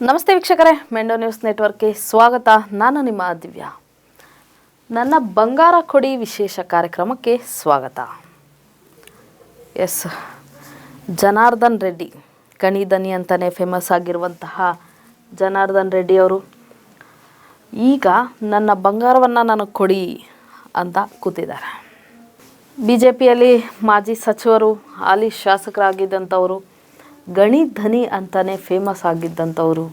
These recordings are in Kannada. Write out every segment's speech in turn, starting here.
ನಮಸ್ತೆ ವೀಕ್ಷಕರೇ, ಮೆಂಡೋ ನ್ಯೂಸ್ ನೆಟ್ವರ್ಕ್ಗೆ ಸ್ವಾಗತ. ನಾನು ನಿಮ್ಮ ದಿವ್ಯಾ. ನನ್ನ ಬಂಗಾರ ಕೊಡಿ ವಿಶೇಷ ಕಾರ್ಯಕ್ರಮಕ್ಕೆ ಸ್ವಾಗತ. ಜನಾರ್ದನ್ ರೆಡ್ಡಿ, ಗಣಿಧನಿ ಅಂತಲೇ ಫೇಮಸ್ ಆಗಿರುವಂತಹ ಜನಾರ್ದನ್ ರೆಡ್ಡಿ ಅವರು ಈಗ ನನ್ನ ಬಂಗಾರವನ್ನು ನನಗೆ ಕೊಡಿ ಅಂತ ಕೂತಿದ್ದಾರೆ. BJPಯಲ್ಲಿ ಮಾಜಿ ಸಚಿವರು, ಹಾಲಿ ಶಾಸಕರಾಗಿದ್ದಂಥವರು, ಗಣಿಧನಿ ಅಂತಲೇ ಫೇಮಸ್ ಆಗಿದ್ದಂಥವರು,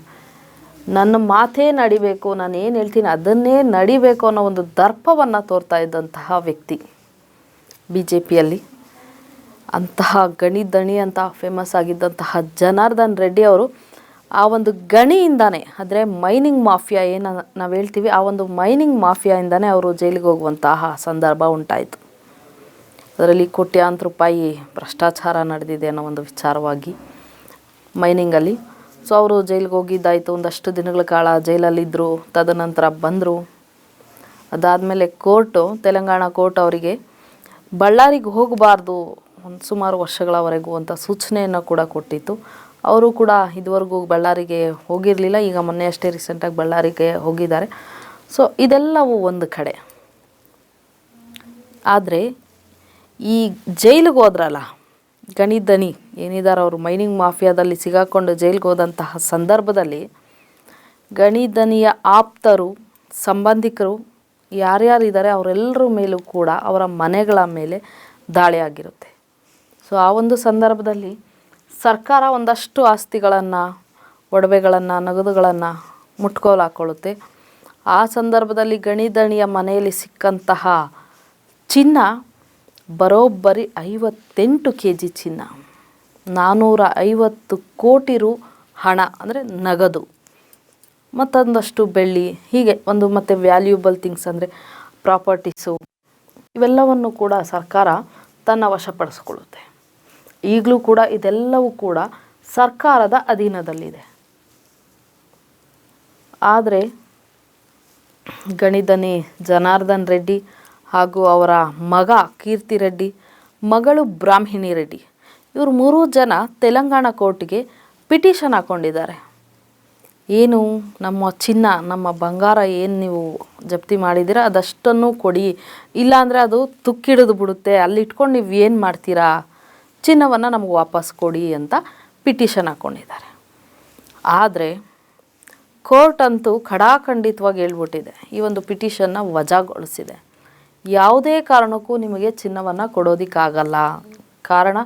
ನನ್ನ ಮಾತೇ ನಡಿಬೇಕು, ನಾನು ಏನು ಹೇಳ್ತೀನಿ ಅದನ್ನೇ ನಡಿಬೇಕು ಅನ್ನೋ ಒಂದು ದರ್ಪವನ್ನು ತೋರ್ತಾ ಇದ್ದಂತಹ ವ್ಯಕ್ತಿ BJPಯಲ್ಲಿ. ಅಂತಹ ಗಣಿಧನಿ ಅಂತ ಫೇಮಸ್ ಆಗಿದ್ದಂತಹ ಜನಾರ್ದನ್ ರೆಡ್ಡಿ ಅವರು ಆ ಒಂದು ಗಣಿಯಿಂದಾನೆ, ಅಂದರೆ ಮೈನಿಂಗ್ ಮಾಫಿಯಾ ಏನು ನಾವು ಹೇಳ್ತೀವಿ, ಆ ಒಂದು ಮೈನಿಂಗ್ ಮಾಫಿಯಾಯಿಂದಾನೇ ಅವರು ಜೈಲಿಗೆ ಹೋಗುವಂತಹ ಸಂದರ್ಭ ಉಂಟಾಯಿತು. ಅದರಲ್ಲಿ ಕೋಟ್ಯಾಂತರ ರೂಪಾಯಿ ಭ್ರಷ್ಟಾಚಾರ ನಡೆದಿದೆ ಅನ್ನೋ ಒಂದು ವಿಚಾರವಾಗಿ ಮೈನಿಂಗಲ್ಲಿ. ಸೊ ಅವರು ಜೈಲಿಗೆ ಹೋಗಿದ್ದಾಯಿತು. ಒಂದಷ್ಟು ದಿನಗಳ ಕಾಲ ಜೈಲಲ್ಲಿದ್ದರು. ತದನಂತರ ಬಂದರು. ಅದಾದಮೇಲೆ ತೆಲಂಗಾಣ ಕೋರ್ಟ್ ಅವರಿಗೆ ಬಳ್ಳಾರಿಗೆ ಹೋಗಬಾರ್ದು ಒಂದು ಸುಮಾರು ವರ್ಷಗಳವರೆಗೂ ಅಂತ ಸೂಚನೆಯನ್ನು ಕೂಡ ಕೊಟ್ಟಿತ್ತು. ಅವರು ಕೂಡ ಇದುವರೆಗೂ ಬಳ್ಳಾರಿಗೆ ಹೋಗಿರಲಿಲ್ಲ. ಈಗ ಮೊನ್ನೆ ಅಷ್ಟೇ ರೀಸೆಂಟಾಗಿ ಬಳ್ಳಾರಿಗೆ ಹೋಗಿದ್ದಾರೆ. ಸೊ ಇದೆಲ್ಲವೂ ಒಂದು ಕಡೆ. ಆದರೆ ಈ ಜೈಲಿಗೆ ಹೋದ್ರಲ್ಲ ಗಣಿಧನಿ ಏನಿದ್ದಾರೆ, ಅವರು ಮೈನಿಂಗ್ ಮಾಫಿಯಾದಲ್ಲಿ ಸಿಗಾಕೊಂಡು ಜೈಲಿಗೆ ಹೋದಂತಹ ಸಂದರ್ಭದಲ್ಲಿ ಗಣಿಧನಿಯ ಆಪ್ತರು, ಸಂಬಂಧಿಕರು ಯಾರ್ಯಾರಿದ್ದಾರೆ ಅವರೆಲ್ಲರ ಮೇಲೂ ಕೂಡ ಅವರ ಮನೆಗಳ ಮೇಲೆ ದಾಳಿ ಆಗಿರುತ್ತೆ. ಸೊ ಆ ಒಂದು ಸಂದರ್ಭದಲ್ಲಿ ಸರ್ಕಾರ ಒಂದಷ್ಟು ಆಸ್ತಿಗಳನ್ನು, ಒಡವೆಗಳನ್ನು, ನಗದುಗಳನ್ನು ಮುಟ್ಕೋಲು ಹಾಕ್ಕೊಳ್ಳುತ್ತೆ. ಆ ಸಂದರ್ಭದಲ್ಲಿ ಗಣಿಧನಿಯ ಮನೆಯಲ್ಲಿ ಸಿಕ್ಕಂತಹ ಚಿನ್ನ ಬರೋಬ್ಬರಿ 58 kg ಚಿನ್ನ, 450 ಕೋಟಿ ರು ಹಣ ಅಂದರೆ ನಗದು, ಮತ್ತೊಂದಷ್ಟು ಬೆಳ್ಳಿ, ಹೀಗೆ ಒಂದು ಮತ್ತು ವ್ಯಾಲ್ಯೂಬಲ್ ಥಿಂಗ್ಸ್ ಅಂದರೆ ಪ್ರಾಪರ್ಟೀಸು, ಇವೆಲ್ಲವನ್ನು ಕೂಡ ಸರ್ಕಾರ ತನ್ನ ವಶಪಡಿಸ್ಕೊಳ್ಳುತ್ತೆ. ಈಗಲೂ ಕೂಡ ಇದೆಲ್ಲವೂ ಕೂಡ ಸರ್ಕಾರದ ಅಧೀನದಲ್ಲಿದೆ. ಆದರೆ ಗಣಿಧನಿ ಜನಾರ್ದನ್ ರೆಡ್ಡಿ ಹಾಗೂ ಅವರ ಮಗ ಕೀರ್ತಿ ರೆಡ್ಡಿ, ಮಗಳು ಬ್ರಾಹ್ಮಿಣಿ ರೆಡ್ಡಿ, ಇವರು 3 ಜನ ತೆಲಂಗಾಣ ಕೋರ್ಟ್ಗೆ ಪಿಟಿಷನ್ ಹಾಕ್ಕೊಂಡಿದ್ದಾರೆ. ಏನು, ನಮ್ಮ ಚಿನ್ನ, ನಮ್ಮ ಬಂಗಾರ ಏನು ನೀವು ಜಪ್ತಿ ಮಾಡಿದ್ದೀರ ಅದಷ್ಟನ್ನು ಕೊಡಿ, ಇಲ್ಲಾಂದರೆ ಅದು ತುಕ್ಕಿಡಿದು ಬಿಡುತ್ತೆ, ಅಲ್ಲಿ ಇಟ್ಕೊಂಡು ನೀವು ಏನು ಮಾಡ್ತೀರಾ, ಚಿನ್ನವನ್ನು ನಮಗೆ ವಾಪಸ್ ಕೊಡಿ ಅಂತ ಪಿಟಿಷನ್ ಹಾಕ್ಕೊಂಡಿದ್ದಾರೆ. ಆದರೆ ಕೋರ್ಟ್ ಅಂತೂ ಖಡಾಖಂಡಿತವಾಗಿ ಹೇಳ್ಬಿಟ್ಟಿದೆ, ಈ ಒಂದು ಪಿಟಿಷನ್ನ ವಜಾಗೊಳಿಸಿದೆ. ಯಾವುದೇ ಕಾರಣಕ್ಕೂ ನಿಮಗೆ ಚಿನ್ನವನ್ನು ಕೊಡೋದಕ್ಕಾಗಲ್ಲ. ಕಾರಣ,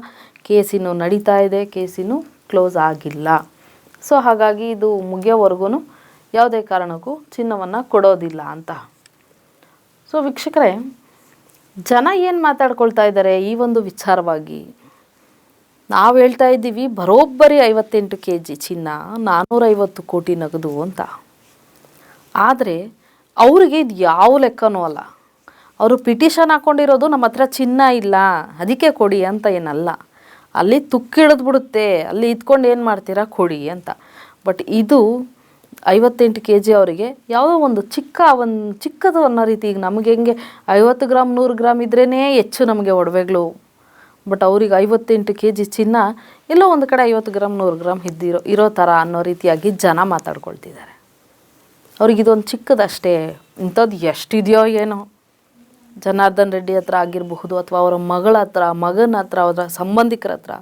ಕೇಸಿನೂ ನಡೀತಾ ಇದೆ, ಕೇಸಿನೂ ಕ್ಲೋಸ್ ಆಗಿಲ್ಲ. ಸೊ ಹಾಗಾಗಿ ಇದು ಮುಗಿಯೋವರೆಗೂ ಯಾವುದೇ ಕಾರಣಕ್ಕೂ ಚಿನ್ನವನ್ನು ಕೊಡೋದಿಲ್ಲ ಅಂತ. ಸೊ ವೀಕ್ಷಕರೇ, ಜನ ಏನು ಮಾತಾಡ್ಕೊಳ್ತಾ ಇದ್ದಾರೆ ಈ ಒಂದು ವಿಚಾರವಾಗಿ? ನಾವು ಹೇಳ್ತಾ ಇದ್ದೀವಿ ಬರೋಬ್ಬರಿ 58 kg ಚಿನ್ನ, 450 ಕೋಟಿ ನಗದು ಅಂತ. ಆದರೆ ಅವರಿಗೆ ಇದು ಯಾವ ಲೆಕ್ಕನೂ ಅಲ್ಲ. ಅವರು ಪಿಟಿಷನ್ ಹಾಕ್ಕೊಂಡಿರೋದು ನಮ್ಮ ಹತ್ರ ಚಿನ್ನ ಇಲ್ಲ ಅದಕ್ಕೆ ಕೊಡಿ ಅಂತ ಏನಲ್ಲ, ಅಲ್ಲಿ ತುಕ್ಕಿಡಿದು ಬಿಡುತ್ತೆ, ಅಲ್ಲಿ ಇದ್ಕೊಂಡು ಏನು ಮಾಡ್ತೀರಾ ಕೊಡಿ ಅಂತ. ಬಟ್ ಇದು 58 kg ಅವರಿಗೆ ಯಾವುದೋ ಒಂದು ಚಿಕ್ಕದು ಅನ್ನೋ ರೀತಿ. ಈಗ ನಮಗೆ ಹೆಂಗೆ 50 ಗ್ರಾಮ್ 100 ಗ್ರಾಮ್ ಇದ್ರೇ ಹೆಚ್ಚು ನಮಗೆ ಒಡವೆಗಳು, ಬಟ್ ಅವ್ರಿಗೆ 58 kg ಚಿನ್ನ ಎಲ್ಲೋ ಒಂದು ಕಡೆ 50 ಗ್ರಾಮ್ 100 ಗ್ರಾಮ್ ಇರೋ ಥರ ಅನ್ನೋ ರೀತಿಯಾಗಿ ಜನ ಮಾತಾಡ್ಕೊಳ್ತಿದ್ದಾರೆ. ಅವ್ರಿಗೆ ಇದೊಂದು ಚಿಕ್ಕದಷ್ಟೇ, ಇಂಥದ್ದು ಎಷ್ಟಿದೆಯೋ ಏನೋ. ಜನಾರ್ದನ್ ರೆಡ್ಡಿ ಹತ್ರ ಆಗಿರಬಹುದು, ಅಥವಾ ಅವರ ಮಗಳ ಹತ್ರ, ಮಗನ ಹತ್ರ, ಅವರ ಸಂಬಂಧಿಕರ ಹತ್ರ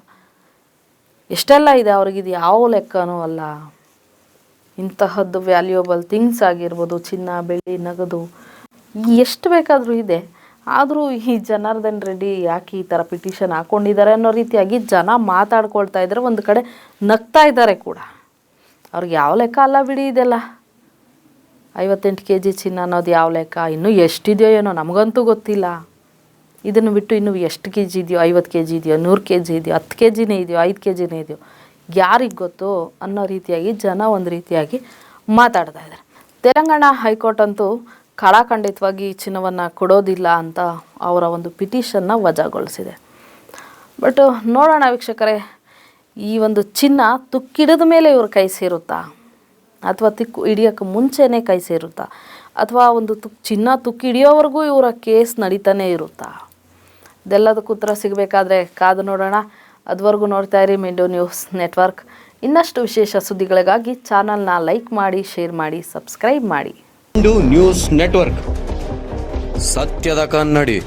ಎಷ್ಟೆಲ್ಲ ಇದೆ, ಅವ್ರಿಗಿದು ಯಾವ ಲೆಕ್ಕನೂ ಅಲ್ಲ. ಇಂತಹದ್ದು ವ್ಯಾಲ್ಯೂಯಬಲ್ ಥಿಂಗ್ಸ್ ಆಗಿರ್ಬೋದು, ಚಿನ್ನ, ಬೆಳ್ಳಿ, ನಗದು ಎಷ್ಟು ಬೇಕಾದರೂ ಇದೆ. ಆದರೂ ಈ ಜನಾರ್ದನ್ ರೆಡ್ಡಿ ಯಾಕೆ ಈ ಥರ ಪಿಟಿಷನ್ ಹಾಕ್ಕೊಂಡಿದ್ದಾರೆ ಅನ್ನೋ ರೀತಿಯಾಗಿ ಜನ ಮಾತಾಡ್ಕೊಳ್ತಾ ಇದ್ದಾರೆ. ಒಂದು ಕಡೆ ನಗ್ತಾ ಇದ್ದಾರೆ ಕೂಡ. ಅವ್ರಿಗೆ ಯಾವ ಲೆಕ್ಕ ಅಲ್ಲ ಬಿಡಿ ಇದೆಲ್ಲ. 58 kg ಚಿನ್ನ ಅನ್ನೋದು ಯಾವ ಲೆಕ್ಕ, ಇನ್ನೂ ಎಷ್ಟಿದೆಯೋ ಏನೋ ನಮಗಂತೂ ಗೊತ್ತಿಲ್ಲ. ಇದನ್ನು ಬಿಟ್ಟು ಇನ್ನೂ ಎಷ್ಟು kg ಇದೆಯೋ, 50 kg ಇದೆಯೋ, 100 kg ಇದೆಯೋ, 10 kgನೇ ಇದೆಯೋ, 5 kgನೇ ಇದೆಯೋ, ಯಾರಿಗೆ ಗೊತ್ತು ಅನ್ನೋ ರೀತಿಯಾಗಿ ಜನ ಒಂದು ರೀತಿಯಾಗಿ ಮಾತಾಡ್ತಾ ಇದ್ದಾರೆ. ತೆಲಂಗಾಣ ಹೈಕೋರ್ಟ್ ಅಂತೂ ಖಡಾಖಂಡಿತವಾಗಿ ಚಿನ್ನವನ್ನು ಕೊಡೋದಿಲ್ಲ ಅಂತ ಅವರ ಒಂದು ಪಿಟಿಷನ್ನ ವಜಾಗೊಳಿಸಿದೆ. ಬಟ್ ನೋಡೋಣ ವೀಕ್ಷಕರೇ, ಈ ಒಂದು ಚಿನ್ನ ತುಕ್ಕಿಡಿದ ಮೇಲೆ ಇವ್ರ ಕೈ ಸೇರುತ್ತಾ, ಅಥವಾ ಹಿಡಿಯೋಕ್ಕೆ ಮುಂಚೆನೇ ಕೈ ಸೇರುತ್ತಾ, ಅಥವಾ ಒಂದು ಚಿನ್ನ ತುಕ್ಕಿ ಹಿಡಿಯೋವರೆಗೂ ಇವರ ಕೇಸ್ ನಡೀತಾನೆ ಇರುತ್ತಾ? ಇದೆಲ್ಲದಕ್ಕೂ ಉತ್ತರ ಸಿಗಬೇಕಾದ್ರೆ ಕಾದು ನೋಡೋಣ. ಅದುವರೆಗೂ ನೋಡ್ತಾ ಇರಿ ಮೆಂಡೋ ನ್ಯೂಸ್ ನೆಟ್ವರ್ಕ್. ಇನ್ನಷ್ಟು ವಿಶೇಷ ಸುದ್ದಿಗಳಿಗಾಗಿ ಚಾನಲ್ನ ಲೈಕ್ ಮಾಡಿ, ಶೇರ್ ಮಾಡಿ, ಸಬ್ಸ್ಕ್ರೈಬ್ ಮಾಡಿ. ನ್ಯೂಸ್ ನೆಟ್ವರ್ಕ್ ಸತ್ಯದ ಕನ್ನಡಿ.